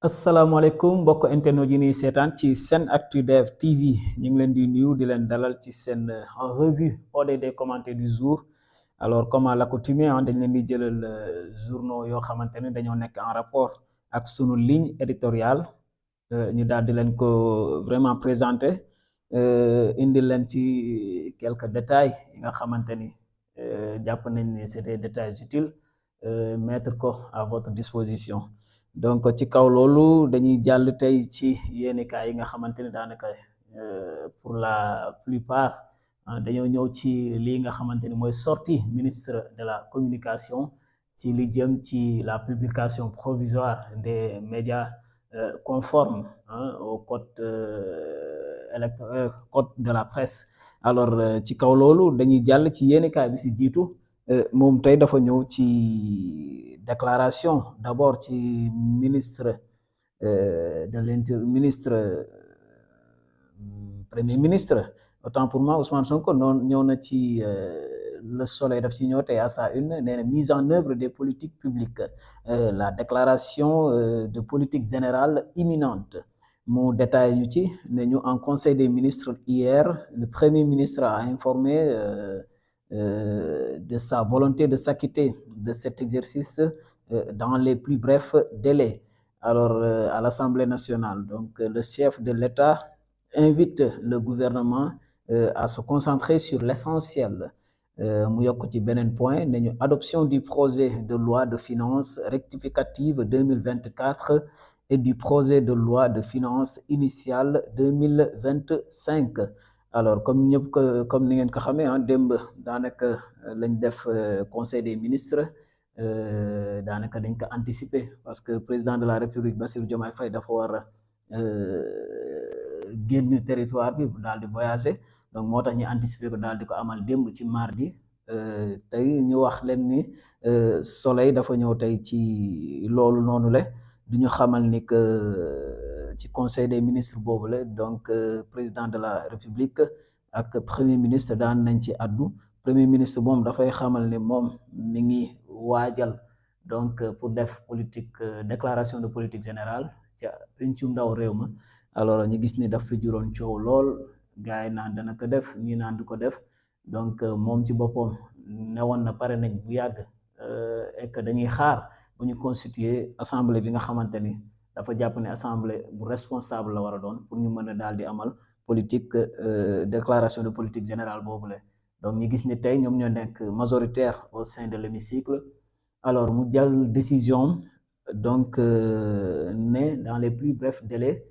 asalaamaaleykum mbokk internet yi ni seetaan ci SENactu Dev TV ñu ngi leen di nuyu di leen dalal ci seen en revue ODD commenté du jour. Alors comme à l'accoutumée dañ leen di jëlal journaux yoo xamante ne dañoo nekk en rapport ak sunu ligne éditoriale ñu daal di leen ko vraiment présenté indi leen ci quelques détails yi nga xamante ni jàpp nañ ni c'est des détails utiles mettre ko à votre disposition. Donc ci kaw loolu dañuy jàll tey ci yéenekaay yi nga xamante ni daanaka pour la plupart dañoo ñëw ci lii nga xamante ni mooy sortie ministre de la communication ci li jëm ci la publication provisoire des médias conformes au code de la presse. Alors ci kaw loolu dañuy jàll ci yéenekaay bi si jiitu moom tey dafa ñëw ci déclaration d'abord ci ministre de l'intérieur premier ministre autant pour moi Ousmane Sonko noonu ñëw na ci le soleil daf ci ñëw tey à sa une nee na mise en œuvre des politiques publiques la déclaration de politique générale imminente mu détaillé ñu ci ne ñu en conseil des ministres hier le premier ministre a informé de sa volonté de s'acquitter de cet exercice dans les plus brefs délais. Alors à l'Assemblée nationale, donc le chef de l'État invite le gouvernement à se concentrer sur l'essentiel. Mu yokk ci beneen point ne ñu adoption du projet de loi de finances rectificative 2024 et du projet de loi de finances initiale 2025. Alors comme ni ngeen ko xamee démb daanaka lañ def conseil des ministres daanaka dañ ko anticiper parce que président de la République Bassirou Diomaye Faye dafa war a génn territoire bi daal di voyager donc moo tax ñu anticiper ko daal di ko amal démb ci mardi tey ñu wax leen ni soleil dafa ñëw tey ci loolu noonu la du ñu xamal ni que ci conseil des ministres boobu la donc président de la République ak premier ministre daan nañ ci addu premier ministre moom dafay xamal ne moom mi ngi waajal donc pour def politique déclaration de politique générale ca pencum ndaw réew ma. Alors ñu gis ni daf fi juróon coow lool gars yi naan dana ko def ñi naan du ko def donc moom ci boppam newoon na pare nañ bu yàgg et que dañuy xaar bu ñu constituer assemblée bi nga xamante ni dafa jàpp ne assemblée bu responsable la war a doon pour ñu mën a daal di amal politique déclaration de politique générale boobu la donc ñu gis ni tey ñoom ñoo nekk majoritaire au sein de l'hémicycle. Alors mu jël décision donc ne dans les plus brefs délais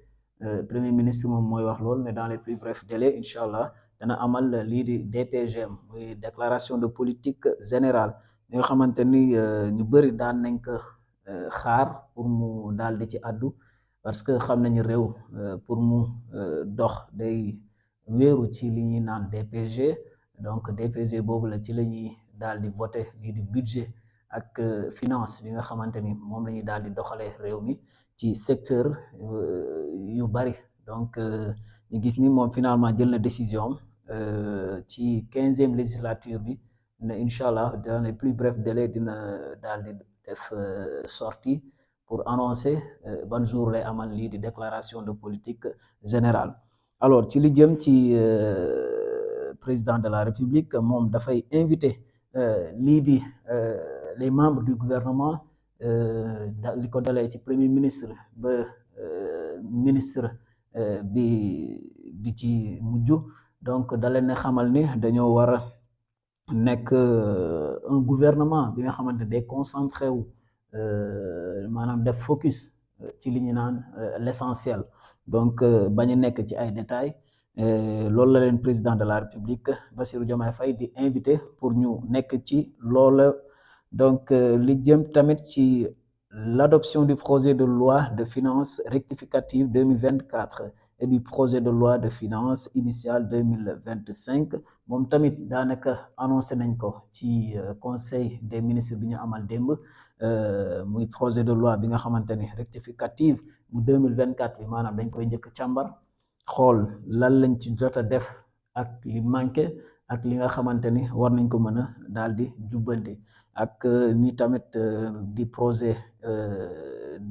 premier ministre moom mooy wax loolu ne dans les plus brefs délais incha allah dana amal lii di DPGM muy déclaration de politique générale li nga xamante ni ñu bëri daan nañ ko xaar pour mu daal di ci addu parce que xam nañu réew pour mu dox day wéeru ci li ñuy naan DPG donc DPG boobu la ci la ñuy daal di voter lii di budget ak finance bi nga xamante ni moom la ñuy daal di doxalee réew mi ci secteur yu bari donc ñu gis ni moom finalement jël na décision ci 15e législature bi ne incha allah dans les plus brefs délais dina daal di def sortie pour annoncer ban jour lay amal lii di déclaration de politique générale. Alors ci li jëm ci président de la République moom dafay inviter lii di les membres du gouvernement li ko dalee ci premier ministre ba ministre bi ci mujj donc da leen xamal ni dañoo war a nekk un gouvernement bi nga xamante ne day concentré wu maanaam def focus ci li ñu naan l'essentiel donc bañ a nekk ci ay détails loolu la leen président de la République Bassirou Diomaye Faye di invité pour ñu nekk ci loola. Donc li jëm tamit ci l'adoption du projet de loi de finances rectificative 2024 et du projet de loi de finances initiale 2025 moom tamit daanaka annoncé nañ ko ci conseil des ministres bi ñu amal démb muy projet de loi bi nga xamante ni rectificative bu 2024 bi maanaam dañ koy njëkk càmbar xool lan lañ ci jot a def ak li manqué ak li nga xamante ni war nañ ko mën a daal di jubbanti ak ni tamit di projet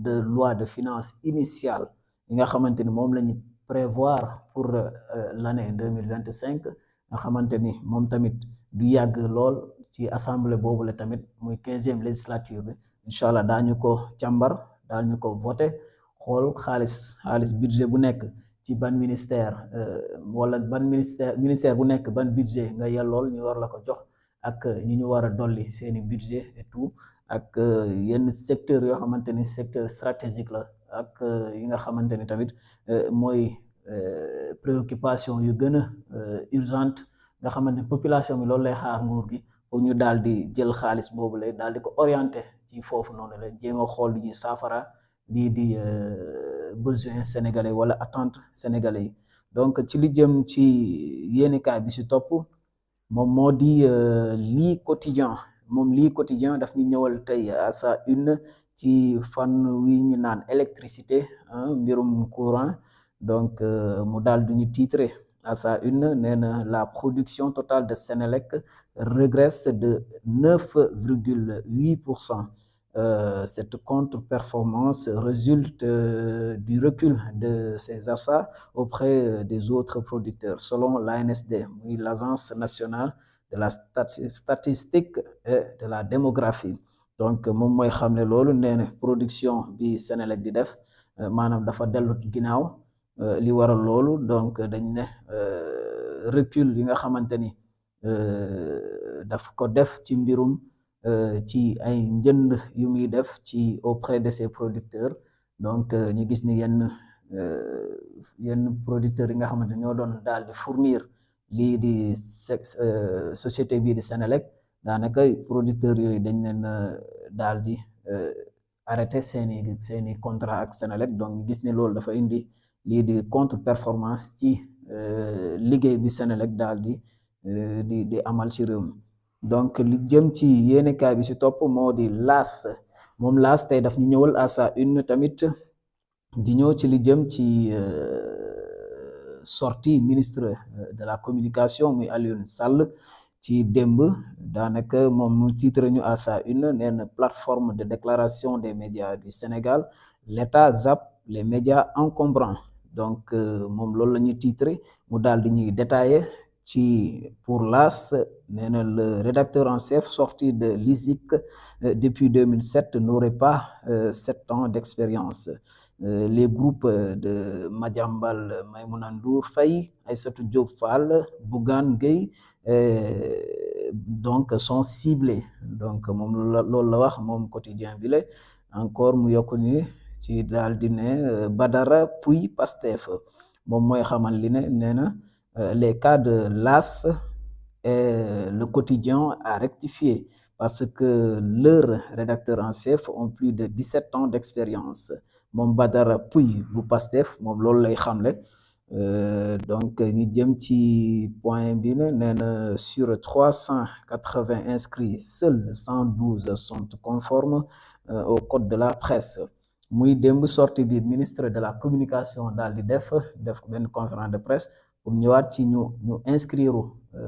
de loi de finances initiale yi nga xamante ni moom la ñu prévoir pour l'année 2025 nga xamante ni moom tamit du yàgg lool ci assemblée boobu la tamit muy 15e législature bi incha allah daañu ko càmbar daañu ko voté xool xaalis budget bu nekk ci ban ministère wala ban ministère bu nekk ban budget nga yellool ñu war la ko jox ak ñi ñu war a dolli seeni budget et tout ak yenn secteur yoo xamante ni secteur stratégique la ak yi nga xamante ni tamit mooy préoccupation yu gën a urgente nga xamante ni population bi loolu lay xaar nguur gi pour ñu daal di jël xaalis boobu lay daal di ko orienté ci foofu noonu la jéem a xool lu ñuy saafara lii di besoin sénégalais wala attente sénégalais yi donc ci li jëm ci yéenekaay bi si topp moom moo di lii quotidien daf ñu ñëwal tey à sa une ci fan wi ñu naan électricité mbirum courant donc mu daal du ñu titré à sa une nee na la production totale de Senelec régresse de 9,8%. Cette contre-performance résulte du recul de ses achats auprès des autres producteurs, selon l'ANSD, l'Agence nationale de la statistique et de la démographie. Donc moom mooy xam ne loolu nee na production bi Senelec di def maanaam dafa dellu ginnaaw li waral loolu donc dañ ne recul yi nga xamante ni daf ko def ci mbirum ci ay njënd yu muy def ci auprès de ses producteurs donc ñu gis ni yenn producteurs yi nga xamante ñoo doon daal di fournir lii di société bii di Senelec daanaka producteurs yooyu dañ leen daal di arrêté seeni contrat ak Senelec donc ñu gis ne loolu dafa indi lii di contre-performance ci liggéey bi Senelec daal di amal ci réew mi donc li jëm ci yéenekaay bi si topp moo di L'As moom L'As tey daf ñu ñëwal à sa une tamit di ñëw ci li jëm ci sortie ministre de la communication muy Alioune Sall ci démb daanaka moom mu titre ñu à sa une nee na plateforme de déclaration des médias du Sénégal l'État zappe les médias encombrants donc moom loolu la ñuy titre mu daal di ñuy détailler ci pour L'As nee na le rédacteur en chef sorti de l'ISIC depuis 2007 n'aurait pas 7 ans d'expérience. Les groupes de Madiambal Maïmouna Ndour Faye, Aïssatou Diop Fall, Bougane Gueye donc sont ciblés donc moom loolu la wax moom quotidien bi la encore mu yokk ni ci daal di ne Badara Pouy Pastef moom mooy xamal li ne nee na les cas de L'As et le quotidien a rectifié parce que leurs rédacteurs en chef ont plus de 17 ans d'expérience moom Badara Pouy bu Pastef moom loolu lay xamle donc ñu jëm ci point bi ne nee na sur 380 inscrits seuls 112 sont conformes au code de la presse muy démb sortie bi ministre de la communication daal di def benn conférence de presse pour ñëwaat ci ñu inscrire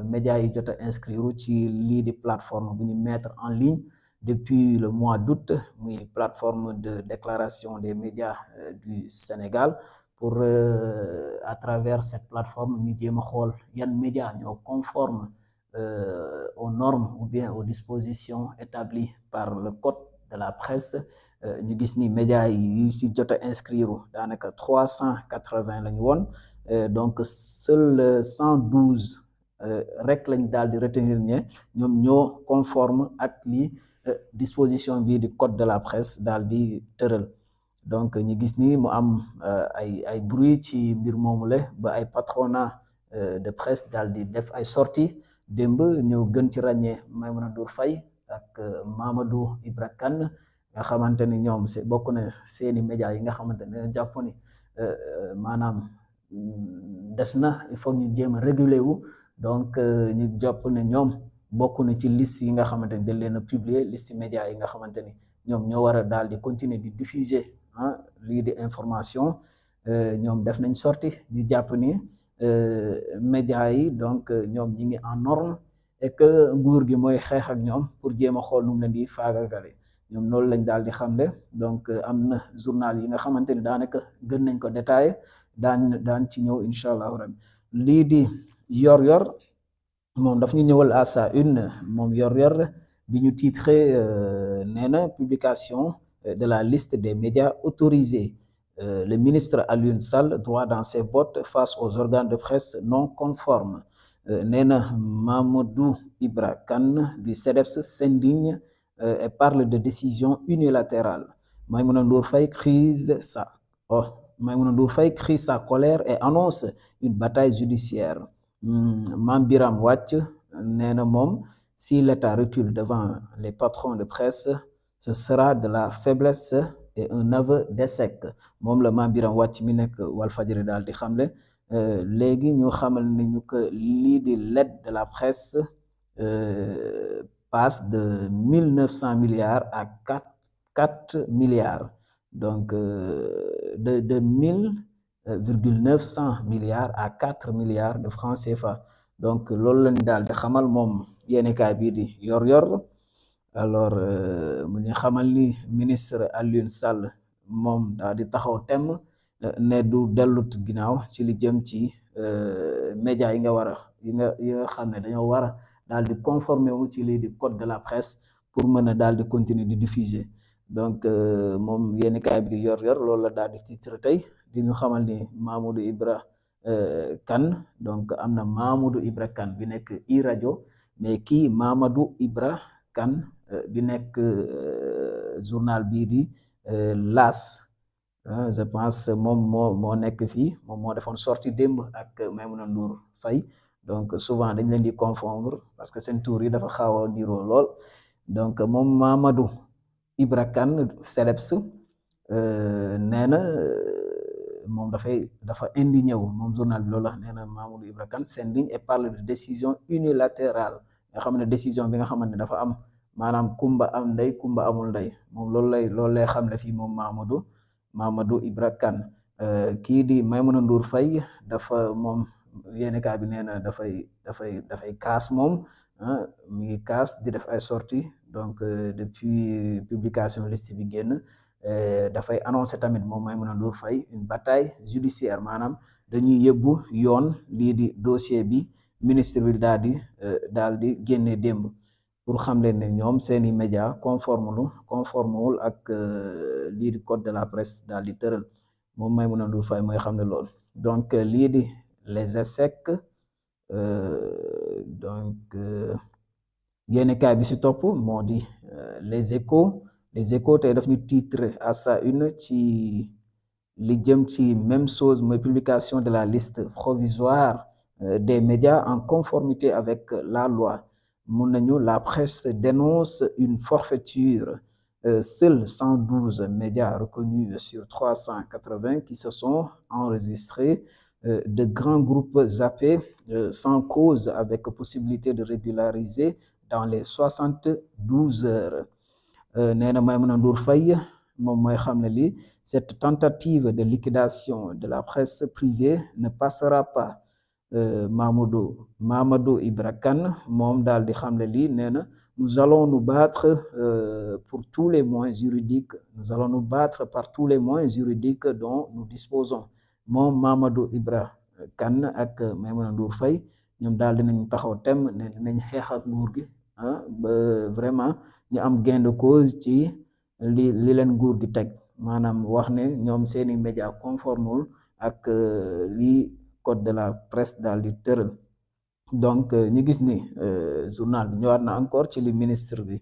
médias yi jot a inscrire ci lii di plateforme bu ñu mettre en ligne depuis le mois d'août muy plateforme de déclaration des médias du Sénégal pour à travers cette plateforme ñu jéem a xool yan médias ñoo conforme aux normes ou bien aux dispositions établies par le code de la presse ñu gis ni médias yi yu si jot a inscrire daanaka 380 la ñu woon donc seul 112 rek lañ daal di retenir ne ñoom ñoo conforme ak li disposition bii di code de la presse daal di tëral donc ñu gis ni mu am ay bruit ci mbir moomu la ba ay patronat de presse daal di def ay sorties démb ñu gën ci ràññee Maïmouna Ndour Faye ak Mamadou Ibra Kane nga xamante ni ñoom bokk na seeni médias yi nga xamante ne jàpp ni maanaam des na il faut ñu jéem a réguler wu donc ñu jàpp ne ñoom bokk na ci liste yi nga xamante ni dañ leen a publier liste médias yi nga xamante ni ñoom ñoo war a daal di continuer di diffuser lii di information ñoom def nañ sorti di jàpp ni médias yi donc ñoom ñi ngi en norme et que nguur gi mooy xeex ak ñoom pour jéem a xool nu mu leen di faagagale ñoom loolu lañ daal di xamle. Donc am na journal yi nga xamante ni daanaka gën nañ ko détaillé daan ci ñëw incha allahu rabbi. lii di yor-yor moom daf ñu ñëwal à sa une moom yor-yor bi ñu titré nee na publication de la liste des médias autorisés. Le ministre Alioune Sall droit dans ses bottes face aux organes de presse non conformes. nee na Mamadou Ibra Kane du CDEPS s'indigne et parle de décision unilatérale. Maïmouna Ndour Faye crie sa colère et annonce une bataille judiciaire. Mame Biram Wathie nee na moom si l'État recule devant les patrons de presse, ce sera de la faiblesse et un aveu d'échec. moom la Mame Biram Wathie mi nekk Walfadjri daal di xamle. léegi ñu xamal ni ñu que lii di l'aide de la presse passe de 1900 milliards à 4 milliards. Donc de 1,900 milliards à 4 milliards de francs CFA. Donc loolu lañ daal di xamal moom yéenekaay bii di yor-yor. Alors mu ñu xamal ni ministre Alioune Sall moom daal di taxaw temm ne du dellut ginnaaw ci li jëm ci média yi nga war a yi nga xam ne dañoo war a daal di conformer wu ci lii di code de la presse pour mën a daal di continuer di diffuser. Donc moom yéenekaay bi di yor-yor loolu la daal di titre tey di ñu xamal ni Mamadou Ibra Kane. Donc am na Mamadou Ibra Kane bi nekk iRadio, mais kii Mamadou Ibra Kane bi nekk journal bii di L'As. Je pense moom moo nekk fii moom moo defoon sortie démb ak Maïmouna Ndour Faye. Donc souvent dañ leen di confondre parce que seen tour yi dafa xaw a niroo lool. Donc moom Mamadou Ibra Kane CDEPS nee na moom dafa indigné wu moom journal bi loolu la nee na Mamadou Ibra Kane s'indigne et parle de décision unilatérale nga xam ne décision bi nga xamante ne dafa am maanaam kumba am ndey kumba amul ndey moom loolu lay xam ne fii moom Mamadou Ibra Kane. kii di Maïmouna Ndour Faye dafa moom yéenekaay bi nee na dafay kaas moom mi ngi kaas di def ay sorties. Donc depuis publication liste bi génn dafay annoncé tamit moom Maïmouna Ndour Faye une bataille judiciaire maanaam dañuy yëbbu yoon lii di dossier bi ministre bi daal di génne démb pour xam leen ne ñoom seeni média conformewul ak lii di code de la presse daal di tëral. moom Maïmouna Ndour Faye mooy xam ne loolu. Donc lii di les échecs donc yéenekaay bi si topp moo di les échos tey daf ñu titre à sa une ci li jëm ci même chose mooy publication de la liste provisoire des médias en conformité avec la loi. mun nañu la presse dénonce une forfaiture. Seuls 112 médias reconnus sur 380 qui se sont enregistrés. De grands groupes zappés sans cause avec possibilité de régulariser dans les 72 heures. nee na Maïmouna Ndour Faye moom mooy xam ne lii cette tentative de liquidation de la presse privée ne passera pas. Mamadou Ibra Kane moom daal di xam ne lii nee na nous allons nous battre pour tous les moyens juridiques. Nous allons nous battre par tous les moyens juridiques dont nous disposons. moom Mamadou Ibra Kane ak Maïmouna Ndour Faye ñoom daal dinañ taxaw tem ne dinañ xeex ak nguur gi ba vraiment ñu am gain de cause ci li leen nguur gi teg maanaam wax ne ñoom seeni média conformul ak li code de la presse daal di tëral. Donc ñu gis ni journal bi ñëwaat na encore ci li ministre bi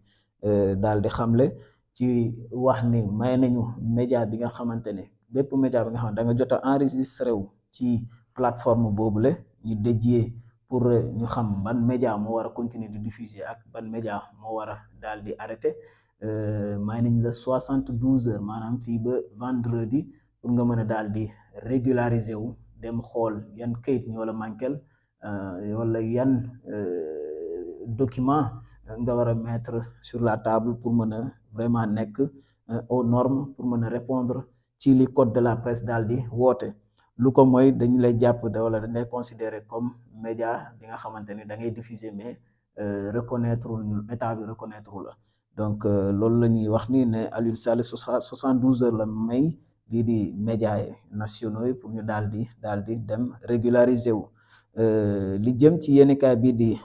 daal di xamle ci wax ni may nañu média bi nga xamante ne bépp média bi nga xam ne da nga jot a enregistré wu ci plateforme boobule ñu dédié pour ñu xam ban média moo war a continuer di diffuser ak ban média moo war a daal di arrêté. may nañ la 72 heures maanaam fii ba vendredi pour nga mën a daal di régulariser wu dem xool yan kayit ñoo la manquel wala yan document nga war a mettre sur la table pour mën a vraiment nekk aux normes pour mën a répondre ci li code de la presse daal di woote. lu ko mooy dañu lay jàpp wala dañ lay considérer comme média bi nga xamante ni da ngay diffuser mais reconnaître ñu état bi reconnaître la. donc loolu la ñuy wax ni ne Aliou Sall 72 heures la may lii di médias nationaux yi pour ñu daal di dem régulariser wu. li jëm ci yéenekaay bi di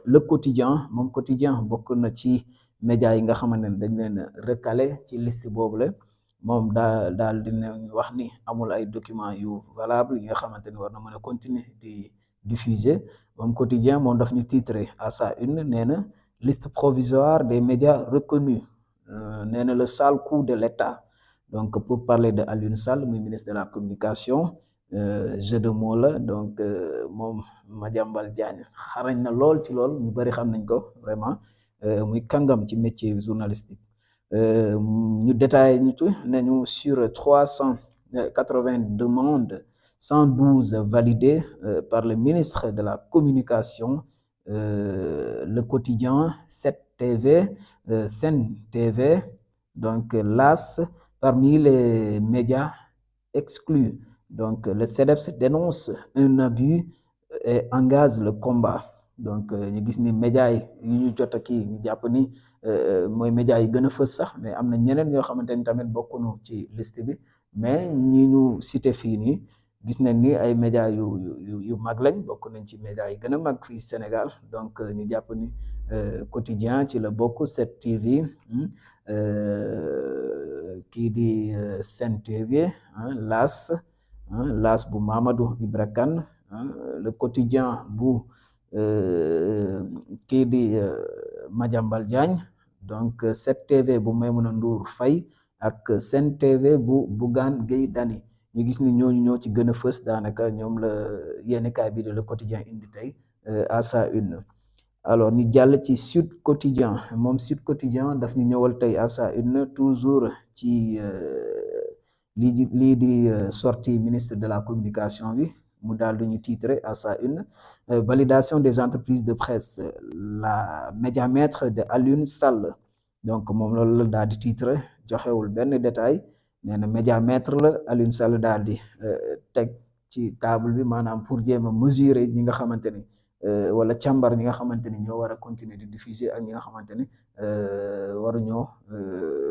Le Quotidien moom Quotidien bokk na ci médias yi nga xamante ne dañ leen recalé ci liste boobule moom daal di ne wax ni amul ay documents yu valable yi nga xamante ni war na mën a continuer di diffuser moom Quotidien moom daf ñu titré à sa une nee na liste provisoire des médias reconnus nee na le sale coup de l'État. Donc pour parler de Aliou Sall muy ministre de la communication jeu de mots la donc moom Madiambal Diagne xarañ na lool ci lool ñu bëri xam nañ ko vraiment muy kàngam ci métier journalistique ñu détaillé ñu tu nañu sur 380 demandes 112 validées par le ministre de la communication. Le Quotidien, 7TV, Sen TV, donc l'AS, parmi les médias exclus. Donc le CEDEPS dénonce un abus et engage le combat. Donc ñu gis ni médias yi ñu jot a kii ñu jàpp ni mooy médias yi gën a fës sax mais am na ñeneen ñoo xamante ni tamit bokkunu ci liste bi mais ñi ñu cité fii nii gis nañ ni ay médias yu mag lañ bokk nañ ci médias yi gën a mag fii Sénégal donc ñu jàpp ni Quotidien ci la bokk 7TV kii di Sen TV l'AS bu Mamadou Ibra Kane Le Quotidien bu kii di Madiambal Diagne donc 7TV bu Maimouna Ndour Faye ak Sen TV bu Bougane Gueye Dany ñu gis ni ñooñu ñoo ci gën a fës daanaka ñoom la yéenekaay bi de Le Quotidien indi tey à sa une. Alors ñu jàll ci Sud Quotidien moom Sud Quotidien daf ñu ñëwal tey à sa une toujours ci lii di sortie ministre de la communication bi mu daal di ñu titré à sa une validation des entreprises de presse la médiamètre de Aliou Sall donc moom loolu la daal di titré joxewul benn détail nee na médiamètre la Aliou Sall daal di teg ci table bi maanaam pour jéem a mesurer ñi nga xamante ni wala càmbar ñi nga xamante ni ñoo war a continuer di diffuser ak ñi nga xamante ni waruñoo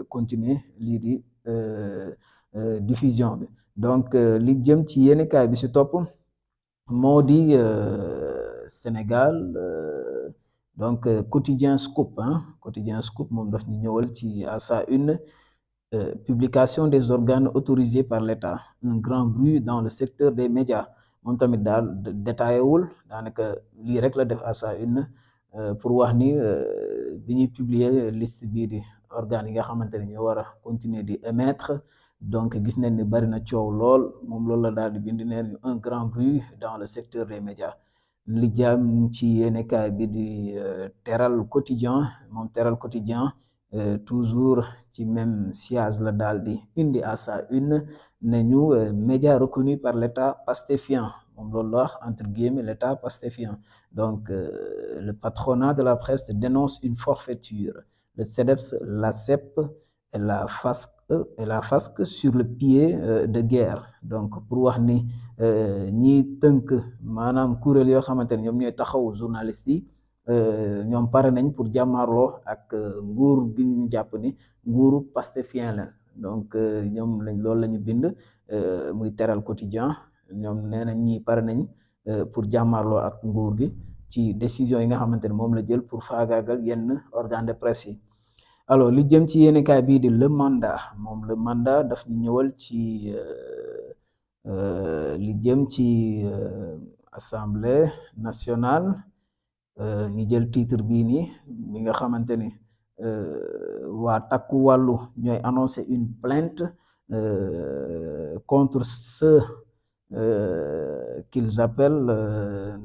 continuer lii di diffusion bi donc li jëm ci yéenekaay bi si topp moo di Sénégal donc Quotidien Scoop Quotidien Scoop moom daf ñu ñëwal ci à sa une publication des organes autorisés par l'État un grand bruit dans le secteur des médias moom tamit daal détaillé wul daanaka lii rek la def à sa une pour wax ni bi ñuy publier liste bii di organes yi nga xamante ni ñoo war a continuer di émettre donc gis nañ ni bari na coow lool moom loolu la daal di bind neen un grand bruit dans le secteur des médias li jëm ci yéenekaay bi di Teral Quotidien moom Teral Quotidien toujours ci même siège la daal di indi à sa une ne ñu média reconnu par l'État pastéfien moom loolu la wax entre guillemets l'État pastéfien donc le patronat de la presse dénonce une forfaiture le CEDEPS l'ACEP et la FASC sur le pied de guerre donc pour wax ni ñiy tënk maanaam kuréel yoo xamante ne ñoom ñooy taxawu journalistes yi ñoom pare nañ pour jàmmaarloo ak nguur gi ñu jàpp ni nguuru pastéfien la donc ñoom loolu la ñu bind muy Teral Quotidien ñoom nee nañ ñii pare nañ pour jàmmaarloo ak nguur gi ci décision yi nga xamante ne moom la jël pour faagaagal yenn organe de presse yi. Alors li jëm ci yéenekaay bii di Le Mandat moom Le Mandat daf ñu ñëwal ci li jëm ci Assemblée nationale ñi jël titre bii nii mi nga xamante ni waa Takku Wàllu ñooy annoncé une plainte contre ceux qu'ils appellent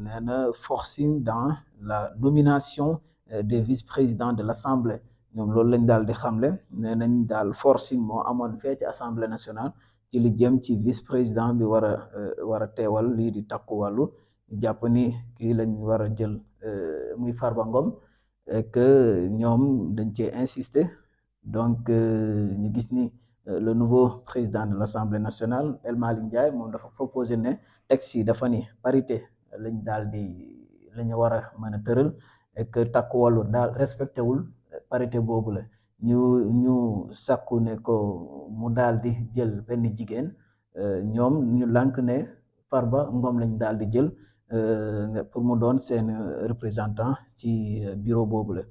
nee na forcing dans la nomination des vice-présidents de l'Assemblée ñoom loolu lañ daal di xamle nee nañ daal forcing moo amoon fee ci Assemblée nationale ci li jëm ci vice-président bi war a teewal lii di Takku Wàllu jàpp ni kii lañ war a jël muy Farba Ngom et que ñoom dañ cee insister donc ñu gis ni le nouveau président de l'Assemblée nationale El Malick Ndiaye moom dafa proposé ne texte yi dafa ni parité lañ daal di la ñu war a mën a tëral et que Takku Wàllu daal respecté wul parité boobu la ñu sàkku ne ko mu daal di jël benn jigéen ñoom ñu lànk ne Farba Ngom lañ daal di jël pour mu doon seen représentant ci bureau boobule.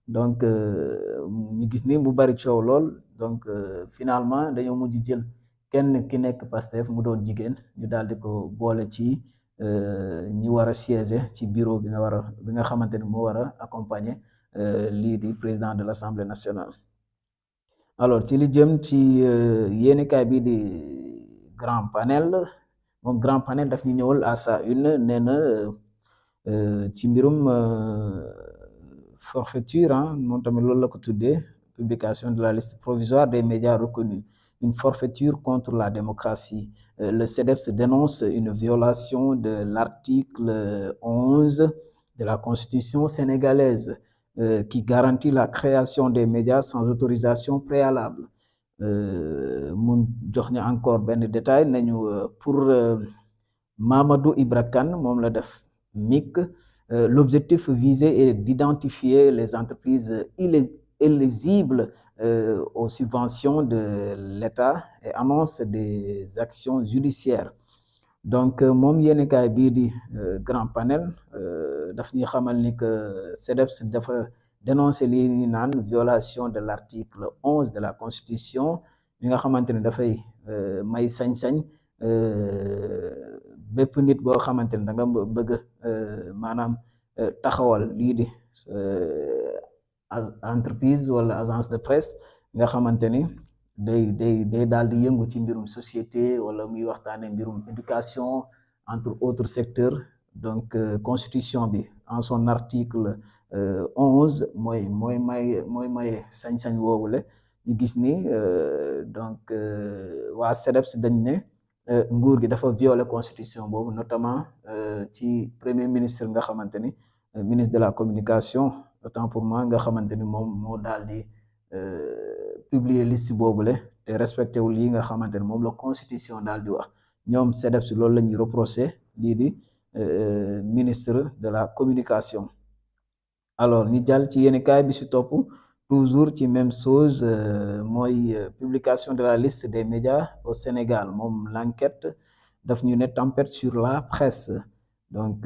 Donc ñu gis ni mu bari coow lool donc finalement dañoo mujj jël kenn ki nekk Pastef mu doon jigéen ñu daal di ko boole ci ñi war a siéger ci bureau bi nga xamante ni moo war a accompagner lii di président de l'Assemblée nationale. Alors ci li jëm ci yéenekaay bi di Grand Panel moom Grand Panel daf ñu ñëwal à sa une nee na ci mbirum forfaiture moom tamit loolu la ko tuddee publication de la liste provisoire des médias reconnus, une forfaiture contre la démocratie. Le CEDEPS dénonce une violation de l'article 11 de la Constitution sénégalaise qui garantit la création des médias sans autorisation préalable. Mun jox ñu encore benn détail nañu pour Mamadou Ibra Kane moom la def MIC. L'objectif visé est d'identifier les entreprises éligibles aux subventions de l'État et annonce des actions judiciaires. Donc moom yéenekaay bii di Grand Panel daf ñuy xamal ni que CEDEPS dafa dénoncer li ñu naan violation de l'article 11 de la Constitution mi nga xamante ne dafay may sañ-sañ bépp nit boo xamante ne da nga bëgg maanaam taxawal lii di entreprise wala agence de presse nga xamante ni day daal di yëngu ci mbirum société wala muy waxtaane mbirum éducation entre autres secteurs. Donc constitution bi en son article 11 mooy maye sañ-sañ woowule ñu gis ni donc waa CEDEPS dañ ne nguur gi dafa violer constitution boobu notamment ci premier ministre nga xamante ni ministre de la communication autant pour moi nga xamante ni moom moo daal di publier liste boobule te respecté wul yi nga xamante ni moom la constitution daal di wax. ñoom CEDEPS loolu la ñuy reproché lii di ministre de la communication. Alors ñu jàll ci yéenekaay bi si topp toujours ci même chose mooy publication de la liste des médias au Sénégal moom l'enquête daf ñu ne tempête sur la presse. Donc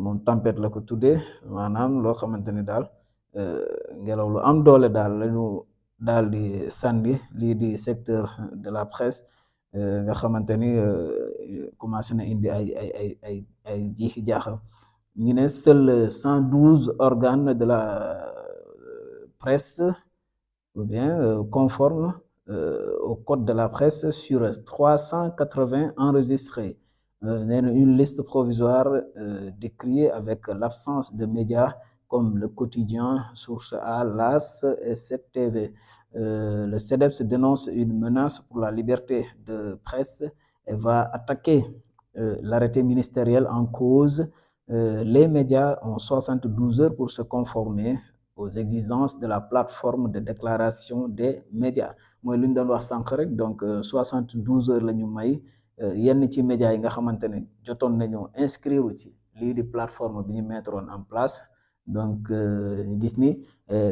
moom tempête la ko tuddee maanaam loo xamante ni daal ngelaw lu am doole daal lañu daal di sànni lii di secteur de la presse nga xamante ni commencé na indi ay jiixi jaaxa. ñu ne seuls 112 organes de la presse ou bien conformes au code de la presse sur 380 enregistrés. Une liste provisoire décriée avec l'absence de médias comme Le Quotidien, Source A, l'As et 7TV. Le CEDEPS dénonce une menace pour la liberté de presse et va attaquer l'arrêté ministériel en cause. Les médias ont 72 heures pour se conformer aux exigences de la plateforme de déclaration des médias. mooy lu ñu doon wax sànq rek donc 72 heures la ñu may yenn ci médias yi nga xamante ne jotoon nañu inscrire ci lii di plateforme bi ñu mettre en place. Donc gis ni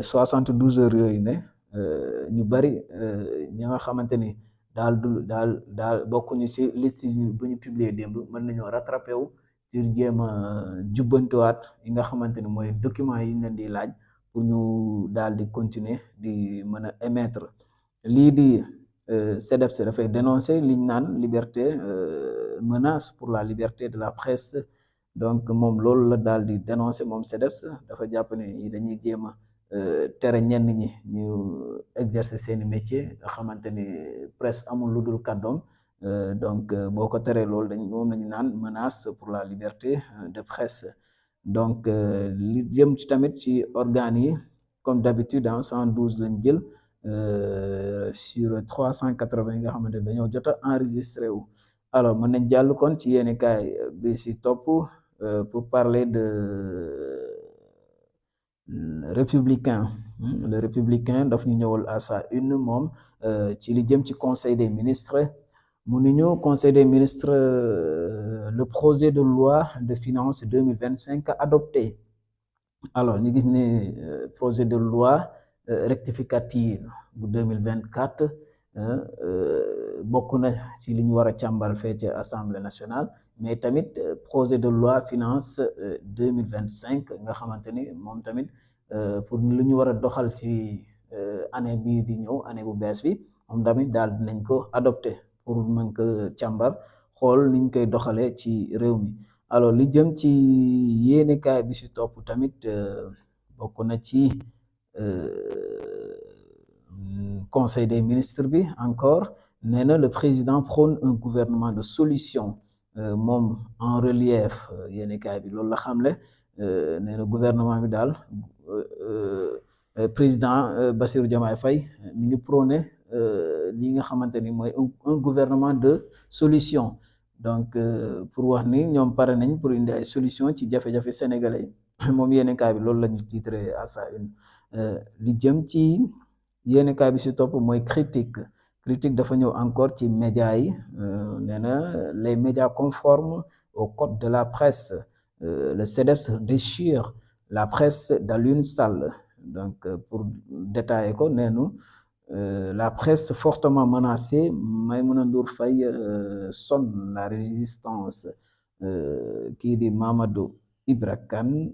72 heures yooyu ne ñu bari ñi nga xamante ni daal bokkuñu ci liste bu ñu publier démb mën nañoo rattrapé wu ci jéem a jubbantiwaat yi nga xamante ni mooy documents yi ñu leen di laaj pour ñu daal di continuer di mën a émettre. lii di CEDEPS dafay dénoncer liñ naan liberté menace pour la liberté de la presse. Donc moom loolu la daal di dénoncer moom CEDEPS dafa jàpp ne dañuy jéem a tere ñenn ñi ñu exercer seeni métier nga xamante ni presse amul lu dul kàddoom. Donc boo ko teree loolu moom lañu naan menace pour la liberté de presse. Donc li jëm ci tamit ci organes yi comme d'habitude 112 lañ jël sur 380 yi nga xamante ni dañoo jot a enregistré wu. Alors mën nañ jàll kon ci yéenekaay bi si topp pour parler de républicain. Le républicain daf ñu ñëwal à sa une moom ci li jëm ci conseil des ministres. mu ni ñu conseil des ministres le projet de loi de finances 2025 adopté. Alors ñu gis ne projet de loi rectificative bu 2024 bokk na ci li ñu war a càmbal fee ca Assemblée nationale mais tamit projet de loi finance 2025 nga xamante ni moom tamit pour lu ñu war a doxal ci année bii di ñëw année bu bees bi moom tamit daal dinañ ko adopté pour mën ko càmbar xool niñ koy doxalee ci réew mi. Alors li jëm ci yéenekaay bi ci topp tamit bokk na ci conseil des ministres bi encore nee na le président prône un gouvernement de solution moom en relief yéenekaay bi loolu la xamle nee na gouvernement bi daal président Bassirou Diomaye Faye mi ngi prôné li nga xamante ni mooy un gouvernement de solution donc pour wax ni ñoom pare nañ pour indi ay solution ci jafe-jafe sénégalais yi moom yéenekaay bi loolu la ñu titré à sa une li jëm ci yéenekaay bi si topp mooy critique dafa ñëw encore ci médias yi nee na les médias conformes au code de la presse le CDEPS déchire la presse d'Alioune Sall donc pour détailler ko neenu la presse fortement menacée Maïmouna Ndour Faye sonne la résistance kii di Mamadou Ibra Kane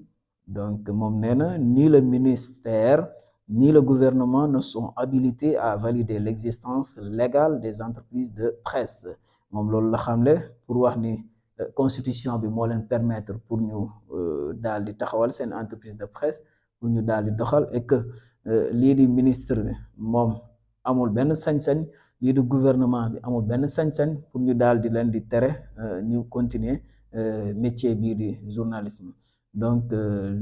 donc moom nee na ni le ministère ni le gouvernement ne sont habilités à valider l'existence légale des entreprises de presse moom loolu la xamle pour wax ni constitution bi moo leen permettre pour ñu daal di taxawal seen entreprise de presse pour ñu daal di doxal et que lii di ministre bi moom amul benn sañ-sañ lii di gouvernement bi amul benn sañ-sañ pour ñu daal di leen di tere ñu continuer métier bii di journalisme donc